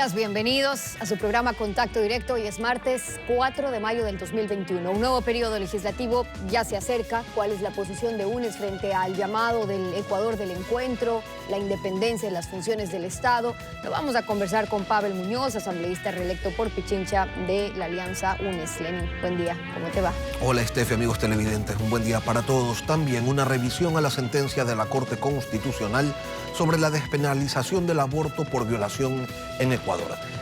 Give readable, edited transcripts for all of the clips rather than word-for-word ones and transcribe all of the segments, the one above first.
días, bienvenidos a su programa Contacto Directo. Hoy es martes 4 de mayo del 2021. Un nuevo periodo legislativo ya se acerca. ¿Cuál es la posición de UNES frente al llamado del Ecuador del encuentro, la independencia de las funciones del Estado? Lo vamos a conversar con Pavel Muñoz, asambleísta reelecto por Pichincha de la Alianza UNES. Lenín, buen día, ¿cómo te va? Hola Estefi, amigos televidentes, un buen día para todos. También una revisión a la sentencia de la Corte Constitucional sobre la despenalización del aborto por violación en Ecuador.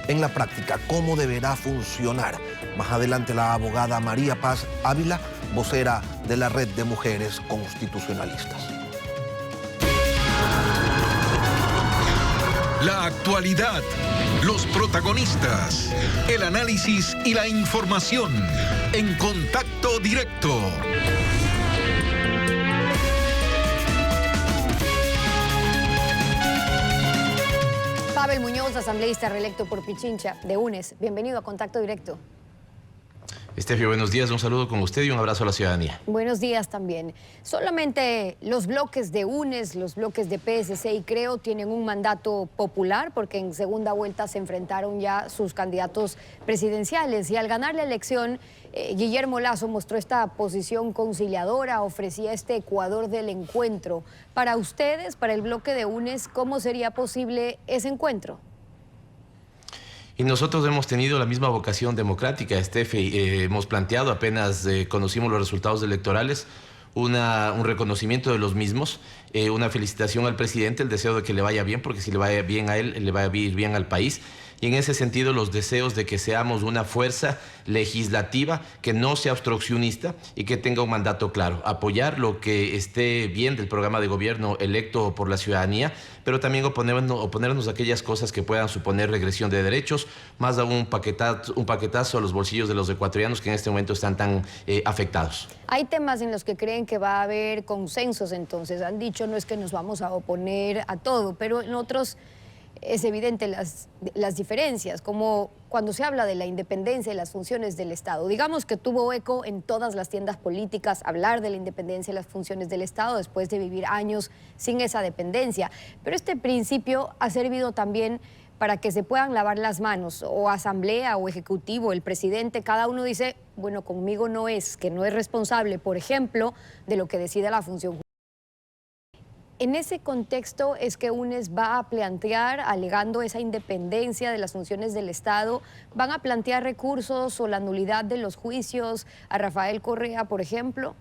En la práctica, ¿cómo deberá funcionar? Más adelante la abogada María Paz Ávila, vocera de la Red de Mujeres Constitucionalistas. La actualidad, los protagonistas, el análisis y la información en Contacto Directo. Pavel Muñoz, asambleísta reelecto por Pichincha de UNES. Bienvenido a Contacto Directo. Estefi, buenos días, un saludo con usted y un abrazo a la ciudadanía. Buenos días también. Solamente los bloques de UNES, los bloques de PSC y Creo tienen un mandato popular porque en segunda vuelta se enfrentaron ya sus candidatos presidenciales y al ganar la elección, Guillermo Lasso mostró esta posición conciliadora, ofrecía este Ecuador del encuentro. Para ustedes, para el bloque de UNES, ¿cómo sería posible ese encuentro? Y nosotros hemos tenido la misma vocación democrática, Estefi. Hemos planteado, apenas conocimos los resultados electorales, un reconocimiento de los mismos, una felicitación al presidente, el deseo de que le vaya bien, porque si le vaya bien a él, le va a ir bien al país. Y en ese sentido, los deseos de que seamos una fuerza legislativa que no sea obstruccionista y que tenga un mandato claro. Apoyar lo que esté bien del programa de gobierno electo por la ciudadanía, pero también oponernos a aquellas cosas que puedan suponer regresión de derechos, más aún un paquetazo a los bolsillos de los ecuatorianos que en este momento están tan afectados. Hay temas en los que creen que va a haber consensos, entonces. Han dicho, no es que nos vamos a oponer a todo, pero en otros es evidente las diferencias, como cuando se habla de la independencia y las funciones del Estado. Digamos que tuvo eco en todas las tiendas políticas hablar de la independencia y las funciones del Estado después de vivir años sin esa dependencia. Pero este principio ha servido también para que se puedan lavar las manos, o asamblea o ejecutivo, el presidente, cada uno dice, bueno, conmigo no es, que no es responsable, por ejemplo, de lo que decida la función judicial. En ese contexto es que UNES va a plantear, alegando esa independencia de las funciones del Estado, van a plantear recursos o la nulidad de los juicios a Rafael Correa, por ejemplo.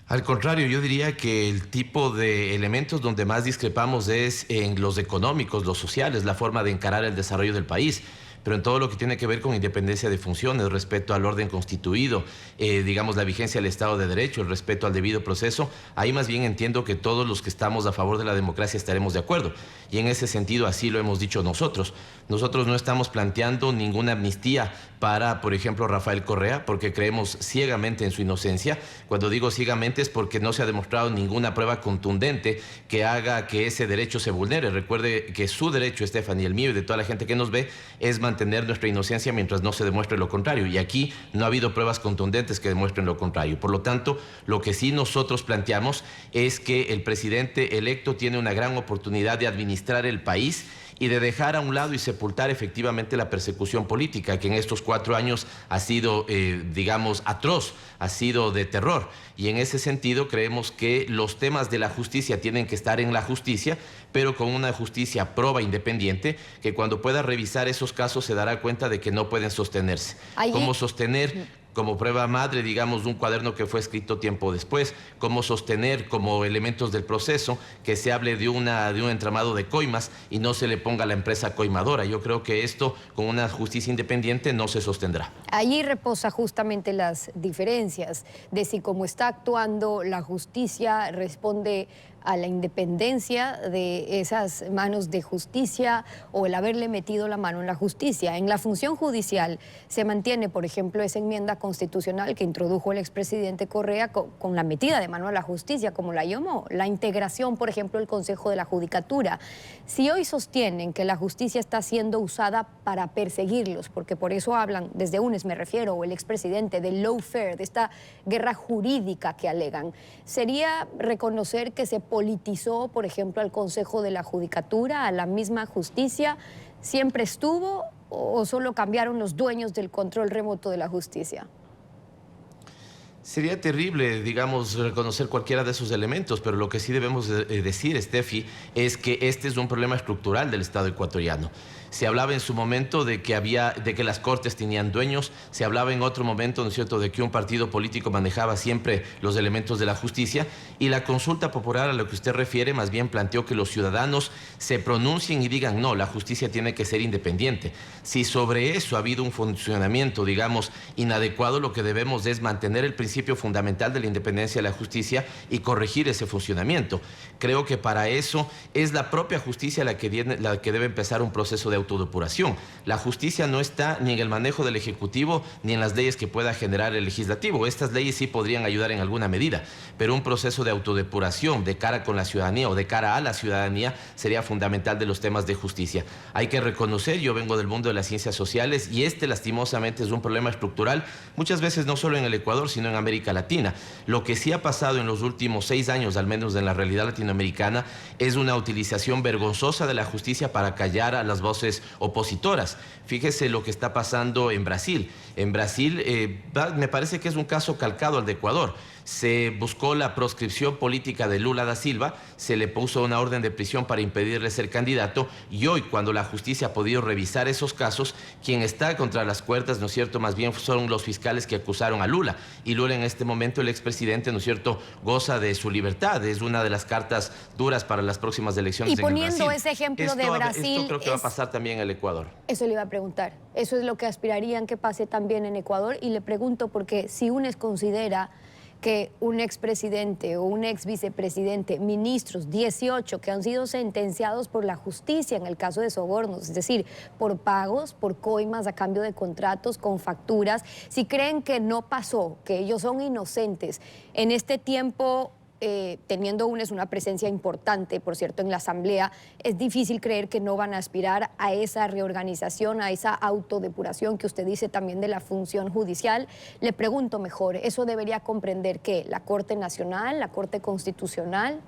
Al contrario, yo diría que el tipo de elementos donde más discrepamos es en los económicos, los sociales, la forma de encarar el desarrollo del país. Pero en todo lo que tiene que ver con independencia de funciones, respeto al orden constituido, digamos la vigencia del Estado de Derecho, el respeto al debido proceso, ahí más bien entiendo que todos los que estamos a favor de la democracia estaremos de acuerdo. Y en ese sentido así lo hemos dicho nosotros. Nosotros no estamos planteando ninguna amnistía para, por ejemplo, Rafael Correa, porque creemos ciegamente en su inocencia. Cuando digo ciegamente es porque no se ha demostrado ninguna prueba contundente que haga que ese derecho se vulnere. Recuerde que su derecho, Stephanie, el mío y de toda la gente que nos ve, es mantener nuestra inocencia mientras no se demuestre lo contrario. Y aquí no ha habido pruebas contundentes que demuestren lo contrario. Por lo tanto, lo que sí nosotros planteamos es que el presidente electo tiene una gran oportunidad de administrar el país y de dejar a un lado y sepultar efectivamente la persecución política, que en estos 4 años ha sido, digamos, atroz, ha sido de terror. Y en ese sentido creemos que los temas de la justicia tienen que estar en la justicia, pero con una justicia proba independiente, que cuando pueda revisar esos casos se dará cuenta de que no pueden sostenerse. ¿Cómo sostener? Como prueba madre, digamos, de un cuaderno que fue escrito tiempo después, cómo sostener como elementos del proceso que se hable de un entramado de coimas y no se le ponga a la empresa coimadora. Yo creo que esto, con una justicia independiente, no se sostendrá. Allí reposa justamente las diferencias de si como está actuando la justicia responde a la independencia de esas manos de justicia o el haberle metido la mano en la justicia. En la función judicial se mantiene, por ejemplo, esa enmienda constitucional que introdujo el expresidente Correa con la metida de mano a la justicia, como la llamó, la integración, por ejemplo, del Consejo de la Judicatura. Si hoy sostienen que la justicia está siendo usada para perseguirlos, porque por eso hablan, desde UNES me refiero, o el expresidente, del lawfare, de esta guerra jurídica que alegan, ¿sería reconocer que se politizó, por ejemplo, al Consejo de la Judicatura, a la misma justicia? ¿Siempre estuvo o solo cambiaron los dueños del control remoto de la justicia? Sería terrible, digamos, reconocer cualquiera de esos elementos, pero lo que sí debemos decir, Steffi, es que este es un problema estructural del Estado ecuatoriano. Se hablaba en su momento de que las cortes tenían dueños, se hablaba en otro momento, ¿no es cierto?, de que un partido político manejaba siempre los elementos de la justicia, y la consulta popular a lo que usted refiere más bien planteó que los ciudadanos se pronuncien y digan, no, la justicia tiene que ser independiente. Si sobre eso ha habido un funcionamiento, digamos, inadecuado, lo que debemos es mantener el principio fundamental de la independencia de la justicia y corregir ese funcionamiento. Creo que para eso es la propia justicia la que debe empezar un proceso de autodepuración. La justicia no está ni en el manejo del Ejecutivo ni en las leyes que pueda generar el Legislativo. Estas leyes sí podrían ayudar en alguna medida, pero un proceso de autodepuración de cara con la ciudadanía o de cara a la ciudadanía sería fundamental de los temas de justicia. Hay que reconocer, yo vengo del mundo de las ciencias sociales y lastimosamente es un problema estructural, muchas veces no solo en el Ecuador, sino en América Latina. Lo que sí ha pasado en los últimos 6 años, al menos en la realidad latinoamericana, es una utilización vergonzosa de la justicia para callar a las voces opositoras. Fíjese lo que está pasando en Brasil. En Brasil me parece que es un caso calcado al de Ecuador. Se buscó la proscripción política de Lula da Silva, se le puso una orden de prisión para impedirle ser candidato, y hoy, cuando la justicia ha podido revisar esos casos, quien está contra las cuerdas, ¿no es cierto?, más bien son los fiscales que acusaron a Lula. Y Lula, en este momento, el expresidente, ¿no es cierto?, goza de su libertad. Es una de las cartas duras para las próximas elecciones en Brasil. Y poniendo ese ejemplo de Brasil... Esto creo que va a pasar también en el Ecuador. Eso le iba a preguntar. Eso es lo que aspirarían que pase también en Ecuador. Y le pregunto porque si UNES considera que un expresidente o un ex vicepresidente, ministros, 18, que han sido sentenciados por la justicia en el caso de sobornos, es decir, por pagos, por coimas a cambio de contratos, con facturas, si creen que no pasó, que ellos son inocentes, en este tiempo... teniendo UNES una presencia importante, por cierto, en la Asamblea, es difícil creer que no van a aspirar a esa reorganización, a esa autodepuración que usted dice también de la función judicial. Le pregunto mejor, ¿eso debería comprender qué? ¿La Corte Nacional, la Corte Constitucional?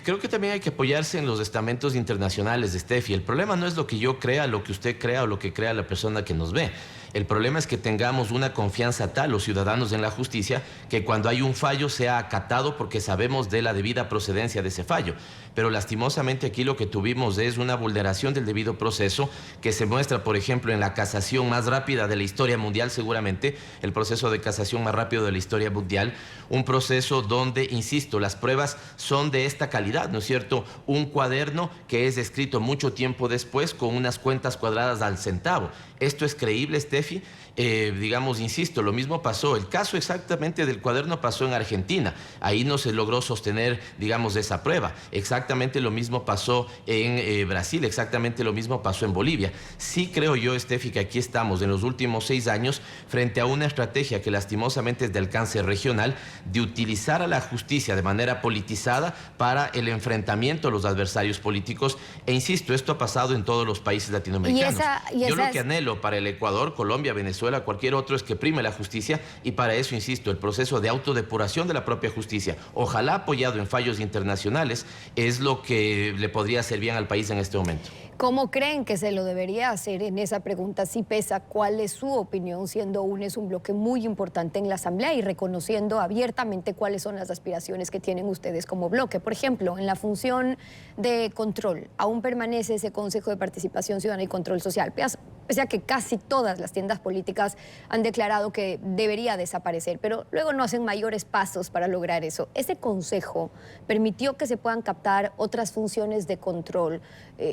Creo que también hay que apoyarse en los estamentos internacionales, Steffi. El problema no es lo que yo crea, lo que usted crea o lo que crea la persona que nos ve. El problema es que tengamos una confianza tal, los ciudadanos, en la justicia, que cuando hay un fallo sea acatado porque sabemos de la debida procedencia de ese fallo. Pero lastimosamente aquí lo que tuvimos es una vulneración del debido proceso que se muestra, por ejemplo, en la casación más rápida de la historia mundial, seguramente, el proceso de casación más rápido de la historia mundial, un proceso donde, insisto, las pruebas son de esta calidad, ¿no es cierto? Un cuaderno que es escrito mucho tiempo después con unas cuentas cuadradas al centavo. ¿Esto es creíble, Steffi? Digamos, insisto, lo mismo pasó. El caso exactamente del cuaderno pasó en Argentina. Ahí no se logró sostener, digamos, esa prueba. Exactamente lo mismo pasó en Brasil, exactamente lo mismo pasó en Bolivia. Sí creo yo, Steffi, que aquí estamos en los últimos 6 años frente a una estrategia que lastimosamente es de alcance regional de utilizar a la justicia de manera politizada para el enfrentamiento a los adversarios políticos. E insisto, esto ha pasado en todos los países latinoamericanos. Yo lo que anhelo para el Ecuador, Colombia, Venezuela, cualquier otro, es que prime la justicia, y para eso, insisto, el proceso de autodepuración de la propia justicia, ojalá apoyado en fallos internacionales, es lo que le podría hacer bien al país en este momento. ¿Cómo creen que se lo debería hacer? En esa pregunta sí pesa cuál es su opinión, siendo UNES un bloque muy importante en la Asamblea y reconociendo abiertamente cuáles son las aspiraciones que tienen ustedes como bloque. Por ejemplo, en la función de control, aún permanece ese Consejo de Participación Ciudadana y Control Social, pese a que casi todas las tiendas políticas han declarado que debería desaparecer, pero luego no hacen mayores pasos para lograr eso. Ese consejo permitió que se puedan captar otras funciones de control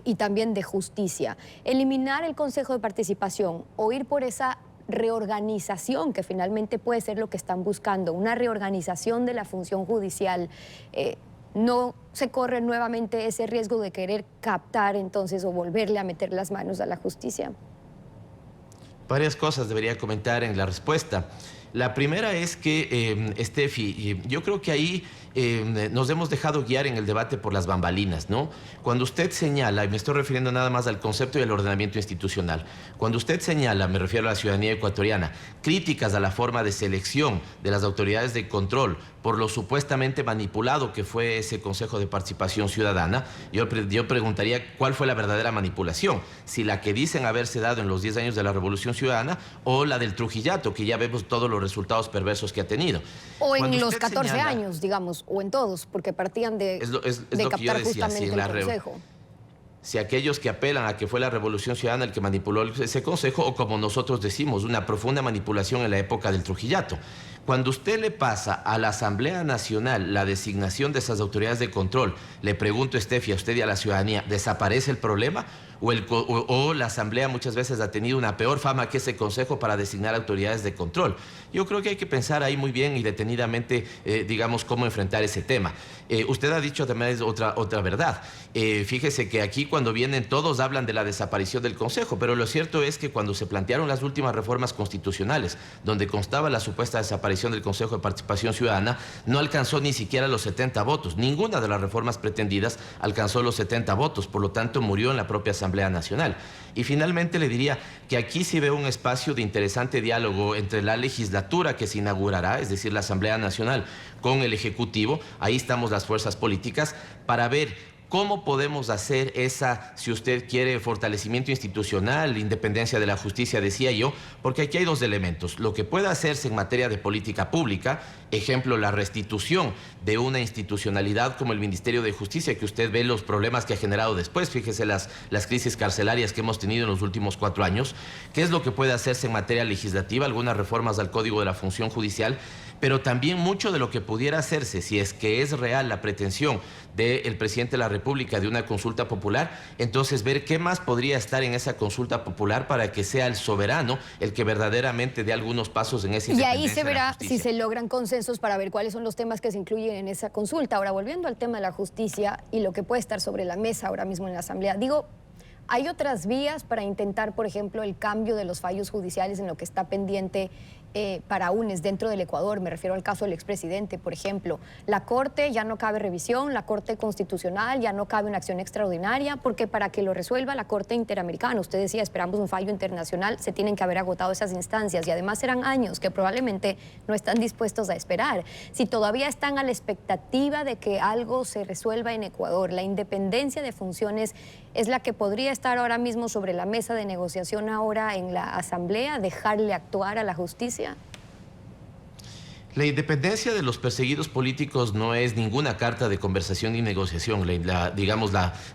y también de justicia. Eliminar el Consejo de Participación o ir por esa reorganización, que finalmente puede ser lo que están buscando, una reorganización de la función judicial, ¿no se corre nuevamente ese riesgo de querer captar entonces o volverle a meter las manos a la justicia? Varias cosas debería comentar en la respuesta. La primera es que, Steffi, yo creo que ahí nos hemos dejado guiar en el debate por las bambalinas, ¿no? Cuando usted señala, y me estoy refiriendo nada más al concepto y al ordenamiento institucional, cuando usted señala, me refiero a la ciudadanía ecuatoriana, críticas a la forma de selección de las autoridades de control por lo supuestamente manipulado que fue ese Consejo de Participación Ciudadana, yo preguntaría cuál fue la verdadera manipulación, si la que dicen haberse dado en los 10 años de la Revolución Ciudadana o la del Trujillato, que ya vemos todos los resultados perversos que ha tenido. O en los 14 años, digamos, o en todos, porque partían de captar justamente el Consejo. Si aquellos que apelan a que fue la Revolución Ciudadana el que manipuló ese Consejo, o como nosotros decimos, una profunda manipulación en la época del Trujillato. Cuando usted le pasa a la Asamblea Nacional la designación de esas autoridades de control, le pregunto, Steffi, a usted y a la ciudadanía, ¿desaparece el problema? ¿O la Asamblea muchas veces ha tenido una peor fama que ese Consejo para designar autoridades de control? Yo creo que hay que pensar ahí muy bien y detenidamente, digamos, cómo enfrentar ese tema. Usted ha dicho también otra verdad. Fíjese que aquí cuando vienen todos hablan de la desaparición del Consejo, pero lo cierto es que cuando se plantearon las últimas reformas constitucionales, donde constaba la supuesta desaparición del Consejo de Participación Ciudadana, no alcanzó ni siquiera los 70 votos. Ninguna de las reformas pretendidas alcanzó los 70 votos, por lo tanto murió en la propia Asamblea Nacional. Y finalmente le diría que aquí sí veo un espacio de interesante diálogo entre la legislatura que se inaugurará, es decir, la Asamblea Nacional, con el Ejecutivo. Ahí estamos las fuerzas políticas para ver ¿cómo podemos hacer esa, si usted quiere, fortalecimiento institucional, independencia de la justicia, decía yo? Porque aquí hay dos elementos. Lo que pueda hacerse en materia de política pública, ejemplo, la restitución de una institucionalidad como el Ministerio de Justicia, que usted ve los problemas que ha generado después. Fíjese las crisis carcelarias que hemos tenido en los últimos 4 años. ¿Qué es lo que puede hacerse en materia legislativa? Algunas reformas al Código de la Función Judicial, pero también mucho de lo que pudiera hacerse, si es que es real la pretensión del presidente de la República de una consulta popular, entonces ver qué más podría estar en esa consulta popular para que sea el soberano el que verdaderamente dé algunos pasos en esa independencia. Y ahí se verá si se logran consensos para ver cuáles son los temas que se incluyen en esa consulta. Ahora, volviendo al tema de la justicia y lo que puede estar sobre la mesa ahora mismo en la Asamblea, digo, ¿hay otras vías para intentar, por ejemplo, el cambio de los fallos judiciales en lo que está pendiente para UNES dentro del Ecuador? Me refiero al caso del expresidente, por ejemplo. La Corte ya no cabe revisión, la Corte Constitucional ya no cabe una acción extraordinaria, porque para que lo resuelva la Corte Interamericana, usted decía, esperamos un fallo internacional, se tienen que haber agotado esas instancias y además serán años que probablemente no están dispuestos a esperar. Si todavía están a la expectativa de que algo se resuelva en Ecuador, la independencia de funciones es la que podría estar ahora mismo sobre la mesa de negociación ahora en la Asamblea, dejarle actuar a la justicia. La independencia de los perseguidos políticos no es ninguna carta de conversación ni negociación.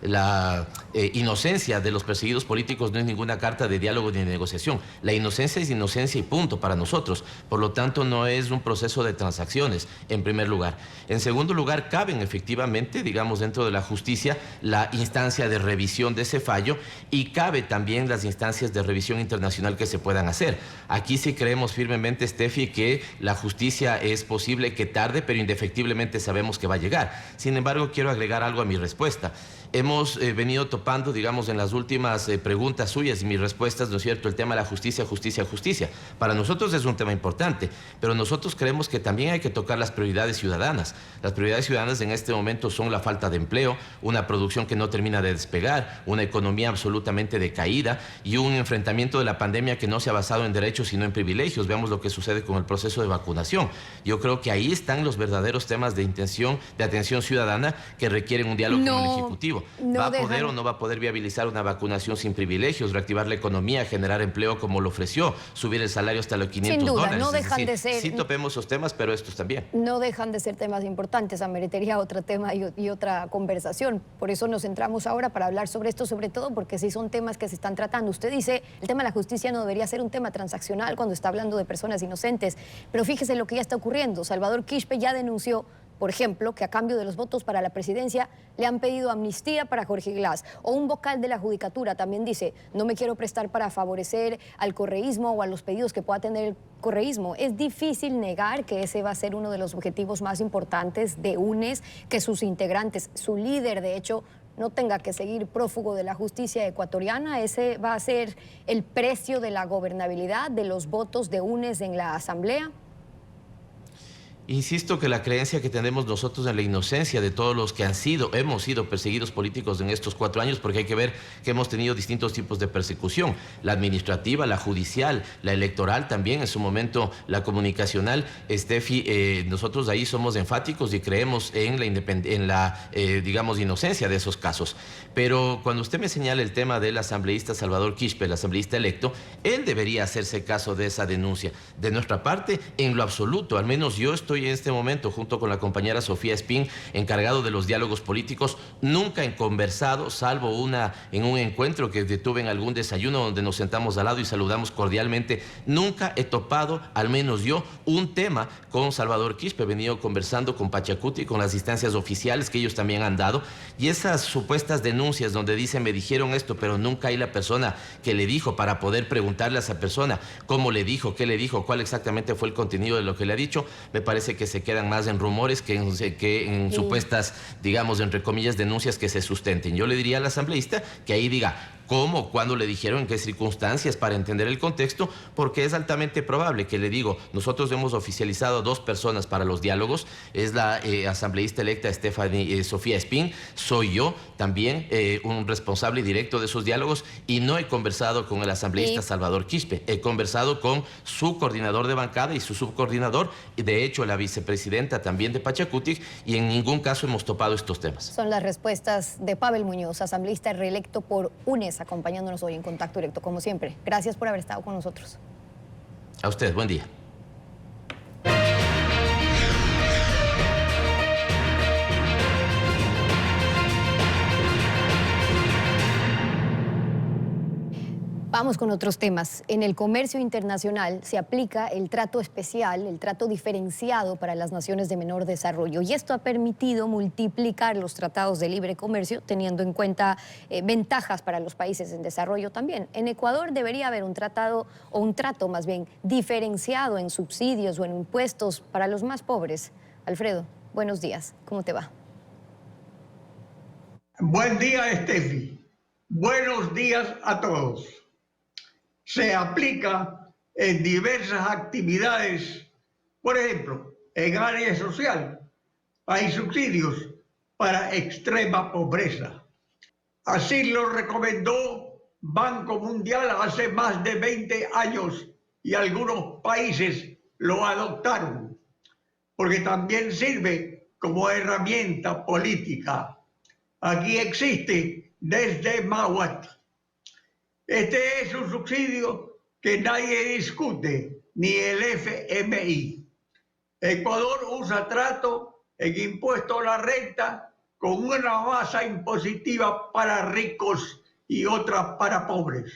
La inocencia de los perseguidos políticos no es ninguna carta de diálogo ni de negociación. La inocencia es inocencia y punto para nosotros. Por lo tanto, no es un proceso de transacciones, en primer lugar. En segundo lugar, caben efectivamente, digamos, dentro de la justicia, la instancia de revisión de ese fallo y cabe también las instancias de revisión internacional que se puedan hacer. Aquí sí creemos firmemente, Steffi, que la justicia es posible que tarde, pero indefectiblemente sabemos que va a llegar. Sin embargo, quiero agregar algo a mi respuesta. Hemos venido topando, digamos, en las últimas preguntas suyas y mis respuestas, ¿no es cierto?, el tema de la justicia, justicia, justicia. Para nosotros es un tema importante, pero nosotros creemos que también hay que tocar las prioridades ciudadanas. Las prioridades ciudadanas en este momento son la falta de empleo, una producción que no termina de despegar, una economía absolutamente decaída y un enfrentamiento de la pandemia que no se ha basado en derechos sino en privilegios. Veamos lo que sucede con el proceso de vacunación. Yo creo que ahí están los verdaderos temas de atención ciudadana que requieren un diálogo con el Ejecutivo. ¿Va a poder o no va a poder viabilizar una vacunación sin privilegios, reactivar la economía, generar empleo como lo ofreció, subir el salario hasta los 500 Sin duda, dólares? no dejan de ser... Sí topemos esos temas, pero estos también. No dejan de ser temas importantes, ameritaría otro tema y otra conversación. Por eso nos centramos ahora para hablar sobre esto, sobre todo porque sí son temas que se están tratando. Usted dice, el tema de la justicia no debería ser un tema transaccional cuando está hablando de personas inocentes, pero fíjese lo que ya está ocurriendo. Salvador Quispe ya denunció, por ejemplo, que a cambio de los votos para la presidencia le han pedido amnistía para Jorge Glass. O un vocal de la Judicatura también dice, no me quiero prestar para favorecer al correísmo o a los pedidos que pueda tener el correísmo. Es difícil negar que ese va a ser uno de los objetivos más importantes de UNES, que sus integrantes, su líder, de hecho, no tenga que seguir prófugo de la justicia ecuatoriana? ¿Ese va a ser el precio de la gobernabilidad, de los votos de UNES en la Asamblea? Insisto que la creencia que tenemos nosotros en la inocencia de todos los que hemos sido perseguidos políticos en estos 4 años, porque hay que ver que hemos tenido distintos tipos de persecución, la administrativa, la judicial, la electoral también, en su momento la comunicacional. Steffi, nosotros ahí somos enfáticos y creemos en la digamos, inocencia de esos casos. Pero cuando usted me señala el tema del asambleísta Salvador Quispe, el asambleísta electo, él debería hacerse caso de esa denuncia. De nuestra parte, en lo absoluto, al menos yo estoy en este momento, junto con la compañera Sofía Espín, encargado de los diálogos políticos. Nunca he conversado, salvo en un encuentro que tuve en algún desayuno donde nos sentamos al lado y saludamos cordialmente. Nunca he topado, al menos yo, un tema con Salvador Quispe. He venido conversando con Pachacuti, con las instancias oficiales que ellos también han dado, y esas supuestas denuncias donde dicen me dijeron esto, pero nunca hay la persona que le dijo para poder preguntarle a esa persona cómo le dijo, qué le dijo, cuál exactamente fue el contenido de lo que le ha dicho. Me parece que se quedan más en rumores que en supuestas, digamos, entre comillas, denuncias que se sustenten. Yo le diría al asambleísta que ahí diga cómo, cuándo le dijeron, en qué circunstancias, para entender el contexto, porque es altamente probable que, le digo, nosotros hemos oficializado a 2 personas para los diálogos. Es la asambleísta electa Sofía Espín, soy yo también un responsable directo de esos diálogos, y no he conversado con el asambleísta Salvador Quispe. He conversado con su coordinador de bancada y su subcoordinador, y de hecho la vicepresidenta también de Pachacuti, y en ningún caso hemos topado estos temas. Son las respuestas de Pavel Muñoz, asambleísta reelecto por UNES, acompañándonos hoy en Contacto Directo, como siempre. Gracias por haber estado con nosotros. A usted, buen día. Vamos con otros temas. En el comercio internacional se aplica el trato especial, el trato diferenciado para las naciones de menor desarrollo, y esto ha permitido multiplicar los tratados de libre comercio, teniendo en cuenta ventajas para los países en desarrollo también. En Ecuador debería haber un tratado, o un trato más bien, diferenciado en subsidios o en impuestos para los más pobres. Alfredo, buenos días. ¿Cómo te va? Buen día, Steffi. Buenos días a todos. Se aplica en diversas actividades. Por ejemplo, en área social hay subsidios para extrema pobreza. Así lo recomendó Banco Mundial hace más de 20 años y algunos países lo adoptaron, porque también sirve como herramienta política. Aquí existe desde Mahuat. Este es un subsidio que nadie discute, ni el FMI. Ecuador usa trato en impuesto a la renta con una base impositiva para ricos y otra para pobres.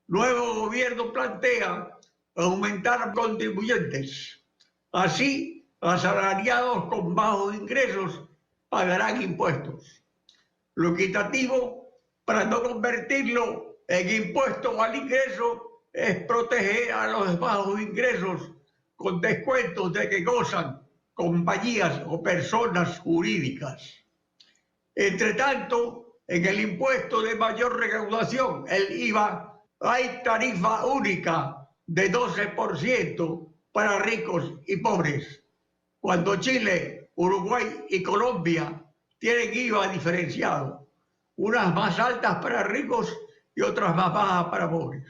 Nuevo gobierno plantea aumentar contribuyentes. Así, asalariados con bajos ingresos pagarán impuestos. Lo equitativo, para no convertirlo en impuesto al ingreso, es proteger a los bajos ingresos con descuentos de que gozan compañías o personas jurídicas. Entre tanto, en el impuesto de mayor recaudación, el IVA, hay tarifa única de 12% para ricos y pobres, cuando Chile, Uruguay y Colombia tienen IVA diferenciado, unas más altas para ricos y otras más bajas para pobres.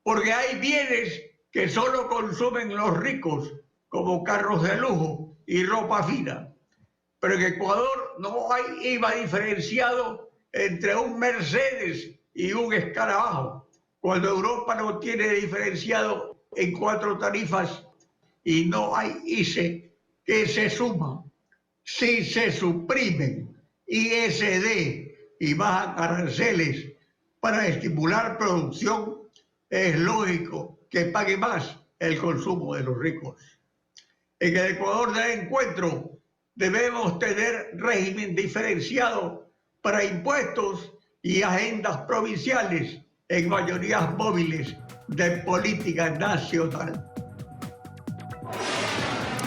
Porque hay bienes que solo consumen los ricos, como carros de lujo y ropa fina. Pero en Ecuador no hay IVA diferenciado entre un Mercedes y un escarabajo, cuando Europa no tiene diferenciado en 4 tarifas y no hay ICE que se suma. Si se suprimen ISD y bajan aranceles para estimular producción, es lógico que pague más el consumo de los ricos. En el Ecuador del encuentro debemos tener régimen diferenciado para impuestos y agendas provinciales en mayorías móviles de política nacional.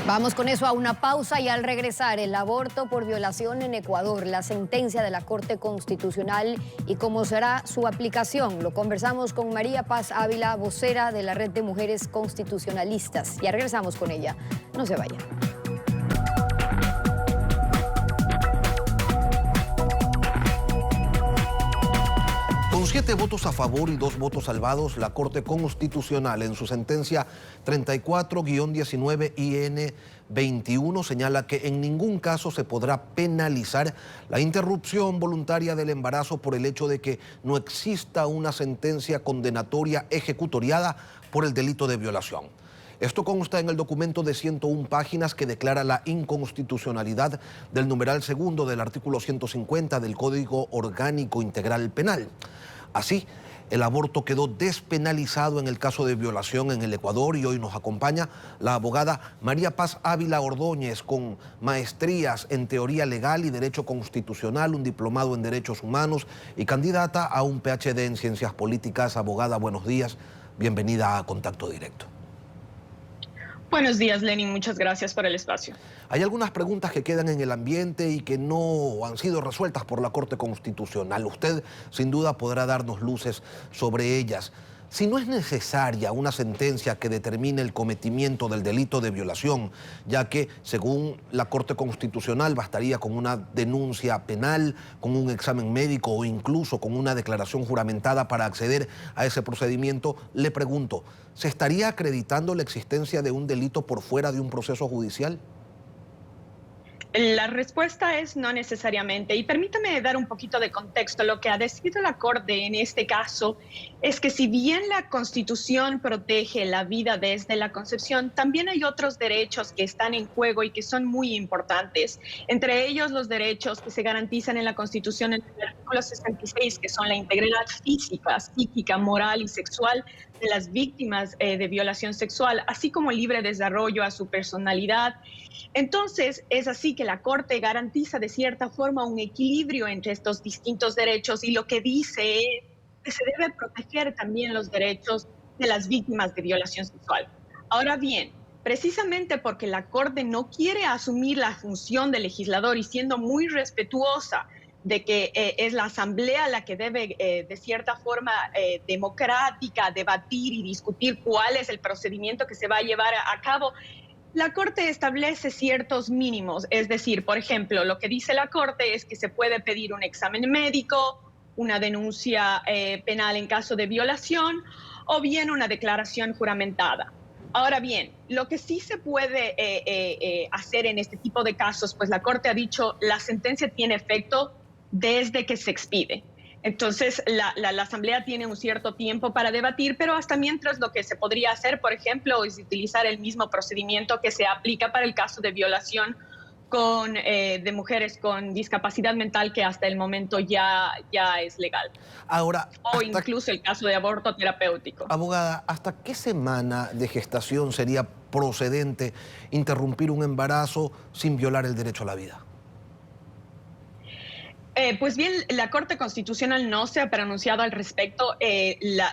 Vamos con eso a una pausa y al regresar, el aborto por violación en Ecuador, la sentencia de la Corte Constitucional y cómo será su aplicación. Lo conversamos con María Paz Ávila, vocera de la Red de Mujeres Constitucionalistas. Ya regresamos con ella. No se vaya. Con 7 votos a favor y 2 votos salvados, la Corte Constitucional en su sentencia 34-19-IN-21 señala que en ningún caso se podrá penalizar la interrupción voluntaria del embarazo por el hecho de que no exista una sentencia condenatoria ejecutoriada por el delito de violación. Esto consta en el documento de 101 páginas que declara la inconstitucionalidad del numeral segundo del artículo 150 del Código Orgánico Integral Penal. Así, el aborto quedó despenalizado en el caso de violación en el Ecuador y hoy nos acompaña la abogada María Paz Ávila Ordóñez, con maestrías en teoría legal y derecho constitucional, un diplomado en derechos humanos y candidata a un PhD en ciencias políticas. Abogada, buenos días, bienvenida a Contacto Directo. Buenos días, Lenin. Muchas gracias por el espacio. Hay algunas preguntas que quedan en el ambiente y que no han sido resueltas por la Corte Constitucional. Usted, sin duda, podrá darnos luces sobre ellas. Si no es necesaria una sentencia que determine el cometimiento del delito de violación, ya que, según la Corte Constitucional, bastaría con una denuncia penal, con un examen médico o incluso con una declaración juramentada para acceder a ese procedimiento, le pregunto, ¿se estaría acreditando la existencia de un delito por fuera de un proceso judicial? La respuesta es no necesariamente. Y permítame dar un poquito de contexto. Lo que ha decidido la Corte en este caso es que si bien la Constitución protege la vida desde la concepción, también hay otros derechos que están en juego y que son muy importantes. Entre ellos los derechos que se garantizan en la Constitución en el artículo 66, que son la integridad física, psíquica, moral y sexual de las víctimas de violación sexual, así como libre desarrollo a su personalidad. Entonces, es así que la Corte garantiza de cierta forma un equilibrio entre estos distintos derechos y lo que dice es que se debe proteger también los derechos de las víctimas de violación sexual. Ahora bien, precisamente porque la Corte no quiere asumir la función del legislador y siendo muy respetuosa de que es la Asamblea la que debe, de cierta forma democrática, debatir y discutir cuál es el procedimiento que se va a llevar a cabo, la Corte establece ciertos mínimos. Es decir, por ejemplo, lo que dice la Corte es que se puede pedir un examen médico, una denuncia penal en caso de violación o bien una declaración juramentada. Ahora bien, lo que sí se puede hacer en este tipo de casos, pues la Corte ha dicho la sentencia tiene efecto desde que se expide. Entonces, la Asamblea tiene un cierto tiempo para debatir, pero hasta mientras lo que se podría hacer, por ejemplo, es utilizar el mismo procedimiento que se aplica para el caso de violación de mujeres con discapacidad mental, que hasta el momento ya es legal. Ahora, o incluso el caso de aborto terapéutico. Abogada, ¿hasta qué semana de gestación sería procedente interrumpir un embarazo sin violar el derecho a la vida? Pues bien, la Corte Constitucional no se ha pronunciado al respecto.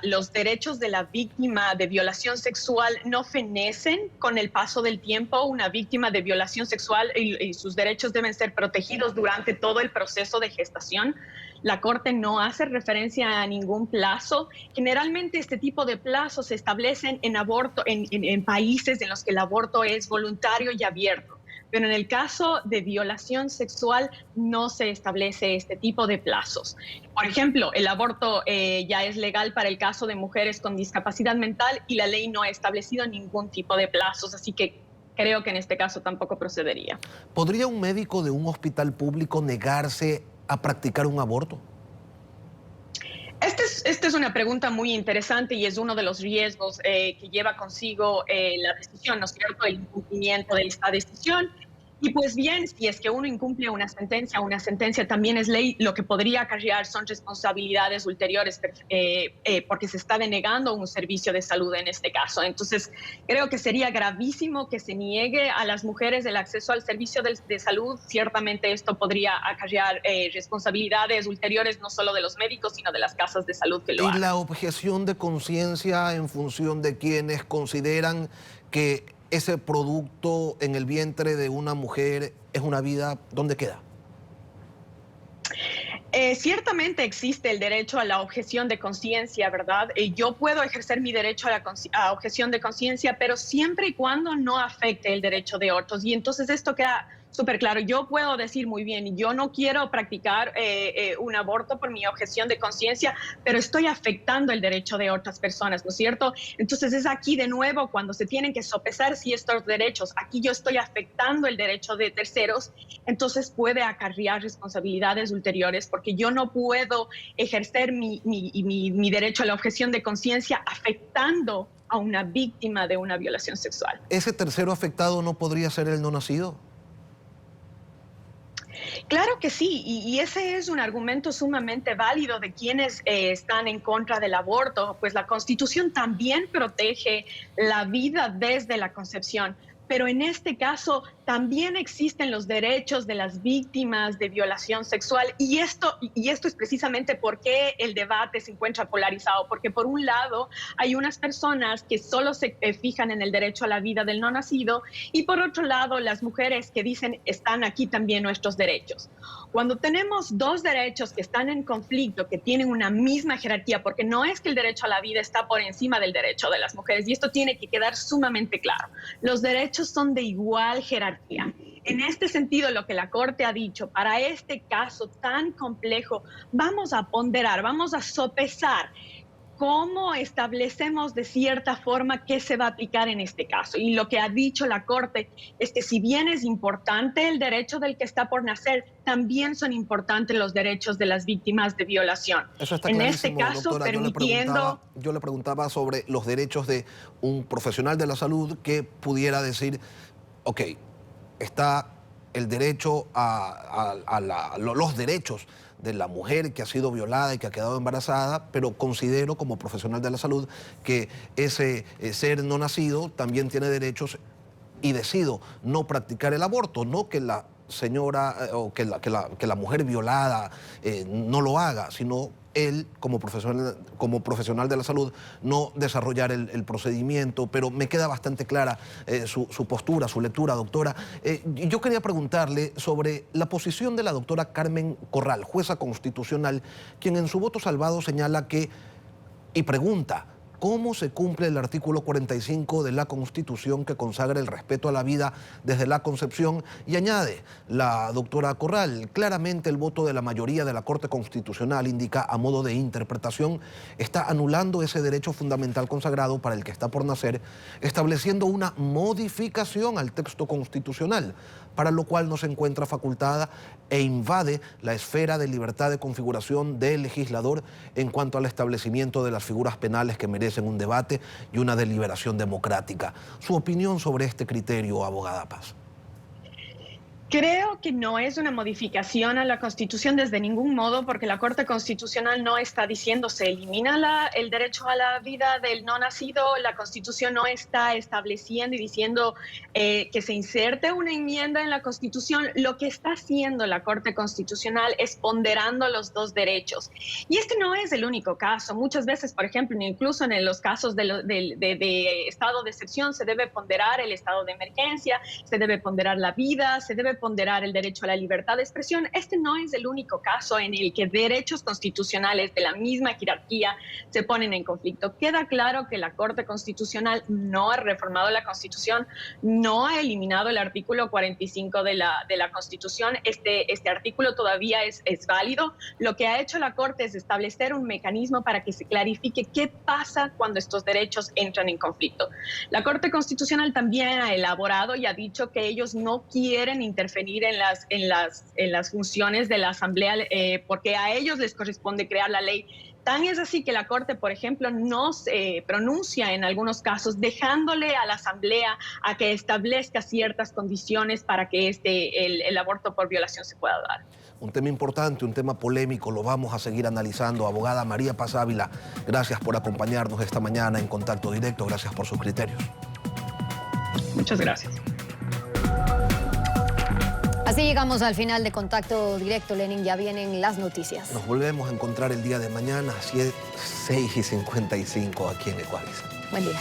Los derechos de la víctima de violación sexual no fenecen con el paso del tiempo. Una víctima de violación sexual y sus derechos deben ser protegidos durante todo el proceso de gestación. La Corte no hace referencia a ningún plazo. Generalmente este tipo de plazos se establecen en países en los que el aborto es voluntario y abierto. Pero en el caso de violación sexual no se establece este tipo de plazos. Por ejemplo, el aborto ya es legal para el caso de mujeres con discapacidad mental y la ley no ha establecido ningún tipo de plazos, así que creo que en este caso tampoco procedería. ¿Podría un médico de un hospital público negarse a practicar un aborto? Esta es una pregunta muy interesante y es uno de los riesgos que lleva consigo la decisión, ¿no es cierto?, el incumplimiento de esta decisión. Y pues bien, si es que uno incumple una sentencia también es ley, lo que podría acarrear son responsabilidades ulteriores porque se está denegando un servicio de salud en este caso. Entonces, creo que sería gravísimo que se niegue a las mujeres el acceso al servicio de salud. Ciertamente esto podría acarrear responsabilidades ulteriores no solo de los médicos, sino de las casas de salud que lo hagan. ¿Y la objeción de conciencia en función de quienes consideran que ese producto en el vientre de una mujer es una vida, ¿dónde queda? Ciertamente existe el derecho a la objeción de conciencia, ¿verdad? Yo puedo ejercer mi derecho a la objeción de conciencia, pero siempre y cuando no afecte el derecho de otros. Y entonces esto queda súper claro. Yo puedo decir muy bien, yo no quiero practicar un aborto por mi objeción de conciencia, pero estoy afectando el derecho de otras personas, ¿no es cierto? Entonces es aquí de nuevo cuando se tienen que sopesar si estos derechos, aquí yo estoy afectando el derecho de terceros, entonces puede acarrear responsabilidades ulteriores, porque yo no puedo ejercer mi derecho a la objeción de conciencia afectando a una víctima de una violación sexual. ¿Ese tercero afectado no podría ser el no nacido? Claro que sí, y ese es un argumento sumamente válido de quienes están en contra del aborto, pues la Constitución también protege la vida desde la concepción. Pero en este caso también existen los derechos de las víctimas de violación sexual y esto es precisamente por qué el debate se encuentra polarizado, porque por un lado hay unas personas que solo se fijan en el derecho a la vida del no nacido y por otro lado las mujeres que dicen están aquí también nuestros derechos. Cuando tenemos dos derechos que están en conflicto, que tienen una misma jerarquía, porque no es que el derecho a la vida está por encima del derecho de las mujeres, y esto tiene que quedar sumamente claro. Los derechos son de igual jerarquía. En este sentido, lo que la Corte ha dicho, para este caso tan complejo, vamos a ponderar, vamos a sopesar cómo establecemos de cierta forma qué se va a aplicar en este caso. Y lo que ha dicho la Corte es que si bien es importante el derecho del que está por nacer, también son importantes los derechos de las víctimas de violación. Eso está en este caso, doctora, permitiendo... yo le preguntaba sobre los derechos de un profesional de la salud que pudiera decir, ok, está el derecho los derechos de la mujer que ha sido violada y que ha quedado embarazada, pero considero como profesional de la salud que ese ser no nacido también tiene derechos y decido no practicar el aborto, no que la señora o que la mujer violada no lo haga, sino él como profesional de la salud no desarrollar el procedimiento, pero me queda bastante clara su postura, su lectura, doctora. Yo quería preguntarle sobre la posición de la doctora Carmen Corral, jueza constitucional, quien en su voto salvado señala que, y pregunta, ¿cómo se cumple el artículo 45 de la Constitución que consagra el respeto a la vida desde la concepción? Y añade la doctora Corral, claramente el voto de la mayoría de la Corte Constitucional indica, a modo de interpretación, está anulando ese derecho fundamental consagrado para el que está por nacer, estableciendo una modificación al texto constitucional, para lo cual no se encuentra facultada e invade la esfera de libertad de configuración del legislador en cuanto al establecimiento de las figuras penales que merecen un debate y una deliberación democrática. Su opinión sobre este criterio, abogada Paz. Creo que no es una modificación a la Constitución desde ningún modo, porque la Corte Constitucional no está diciendo se elimina el derecho a la vida del no nacido. La Constitución no está estableciendo y diciendo que se inserte una enmienda en la Constitución. Lo que está haciendo la Corte Constitucional es ponderando los dos derechos. Y este no es el único caso. Muchas veces, por ejemplo, incluso en los casos de estado de excepción, se debe ponderar el estado de emergencia, se debe ponderar la vida, se debe ponderar el derecho a la libertad de expresión. Este no es el único caso en el que derechos constitucionales de la misma jerarquía se ponen en conflicto. Queda claro que la Corte Constitucional no ha reformado la Constitución, no ha eliminado el artículo 45 de la Constitución. Este artículo todavía es válido. Lo que ha hecho la Corte es establecer un mecanismo para que se clarifique qué pasa cuando estos derechos entran en conflicto. La Corte Constitucional también ha elaborado y ha dicho que ellos no quieren interferir en las funciones de la Asamblea, porque a ellos les corresponde crear la ley. Tan es así que la Corte, por ejemplo, no se pronuncia en algunos casos, dejándole a la Asamblea a que establezca ciertas condiciones para que el aborto por violación se pueda dar. Un tema importante, un tema polémico, lo vamos a seguir analizando. Abogada María Paz Ávila, gracias por acompañarnos esta mañana en Contacto Directo, gracias por sus criterios. Muchas gracias. Así llegamos al final de Contacto Directo, Lenin. Ya vienen las noticias. Nos volvemos a encontrar el día de mañana, 6:55 aquí en Ecuador. Buen día.